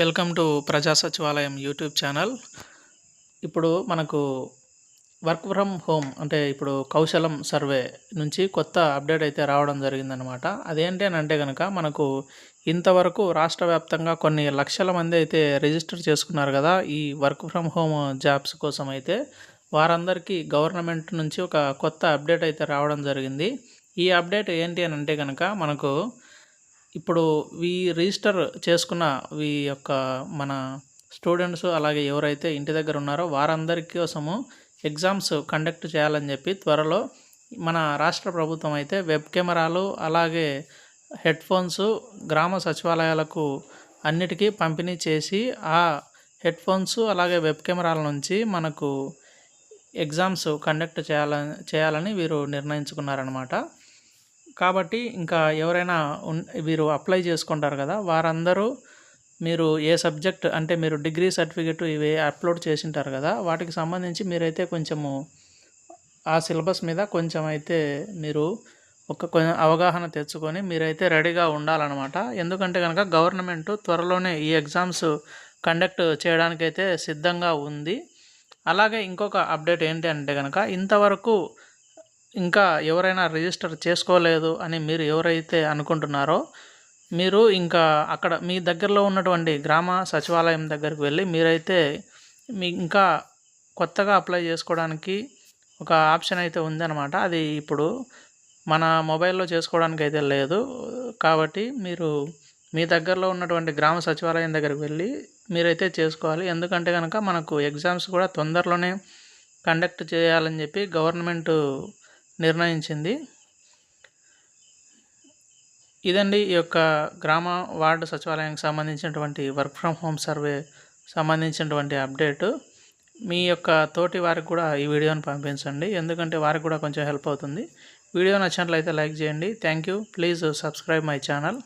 Welcome to ప్రజా సచివాలయం YouTube channel. ఇప్పుడు మనకు వర్క్ ఫ్రమ్ హోమ్ అంటే ఇప్పుడు కౌశలం సర్వే నుంచి కొత్త అప్డేట్ అయితే రావడం జరిగిందనమాట. అదేంటి అని అంటే కనుక మనకు ఇంతవరకు రాష్ట్ర వ్యాప్తంగా కొన్ని లక్షల మంది అయితే రిజిస్టర్ చేసుకున్నారు కదా ఈ వర్క్ ఫ్రమ్ హోమ్ జాబ్స్ కోసం. అయితే వారందరికీ గవర్నమెంట్ నుంచి ఒక కొత్త అప్డేట్ అయితే రావడం జరిగింది. ఈ అప్డేట్ ఏంటి అని అంటే కనుక మనకు ఇప్పుడు రిజిస్టర్ చేసుకున్న మన స్టూడెంట్స్ అలాగే ఎవరైతే ఇంటి దగ్గర ఉన్నారో వారందరి కోసము ఎగ్జామ్స్ కండక్ట్ చేయాలని చెప్పి త్వరలో మన రాష్ట్ర ప్రభుత్వం అయితే వెబ్ కెమెరాలు అలాగే హెడ్ఫోన్స్ గ్రామ సచివాలయాలకు అన్నిటికీ పంపిణీ చేసి ఆ హెడ్ఫోన్స్ అలాగే వెబ్ కెమెరాల నుంచి మనకు ఎగ్జామ్స్ కండక్ట్ చేయాలని వీరు నిర్ణయించుకున్నారనమాట. కాబట్టి ఇంకా ఎవరైనా వీరు అప్లై చేసుకుంటారు కదా వారందరూ మీరు ఏ సబ్జెక్ట్ అంటే మీరు డిగ్రీ సర్టిఫికెట్ ఇవి అప్లోడ్ చేసింటారు కదా వాటికి సంబంధించి మీరైతే కొంచెము ఆ సిలబస్ మీద కొంచెం అయితే మీరు కొంచెం అవగాహన తెచ్చుకొని మీరైతే రెడీగా ఉండాలన్నమాట. ఎందుకంటే కనుక గవర్నమెంట్ త్వరలోనే ఈ ఎగ్జామ్స్ కండక్ట్ చేయడానికైతే సిద్ధంగా ఉంది. అలాగే ఇంకొక అప్డేట్ ఏంటి అంటే కనుక ఇంతవరకు ఇంకా ఎవరైనా రిజిస్టర్ చేసుకోలేదు అని మీరు ఎవరైతే అనుకుంటున్నారో మీరు ఇంకా అక్కడ మీ దగ్గరలో ఉన్నటువంటి గ్రామ సచివాలయం దగ్గరికి వెళ్ళి మీరైతే ఇంకా కొత్తగా అప్లై చేసుకోవడానికి ఒక ఆప్షన్ అయితే ఉందన్నమాట. అది ఇప్పుడు మన మొబైల్లో చేసుకోవడానికి అయితే లేదు. కాబట్టి మీరు మీ దగ్గరలో ఉన్నటువంటి గ్రామ సచివాలయం దగ్గరికి వెళ్ళి మీరైతే చేసుకోవాలి. ఎందుకంటే కనుక మనకు ఎగ్జామ్స్ కూడా తొందరలోనే కండక్ట్ చేయాలని చెప్పి గవర్నమెంట్ నిర్ణయించింది. ఇదండి ఈ యొక్క గ్రామ వార్డు సచివాలయానికి సంబంధించినటువంటి వర్క్ ఫ్రమ్ హోమ్ సర్వే సంబంధించినటువంటి అప్డేటు. మీ యొక్క తోటి వారికి కూడా ఈ వీడియోని పంపించండి, ఎందుకంటే వారికి కూడా కొంచెం హెల్ప్ అవుతుంది. వీడియో నచ్చినట్లయితే లైక్ చేయండి. Thank you. Please subscribe my channel.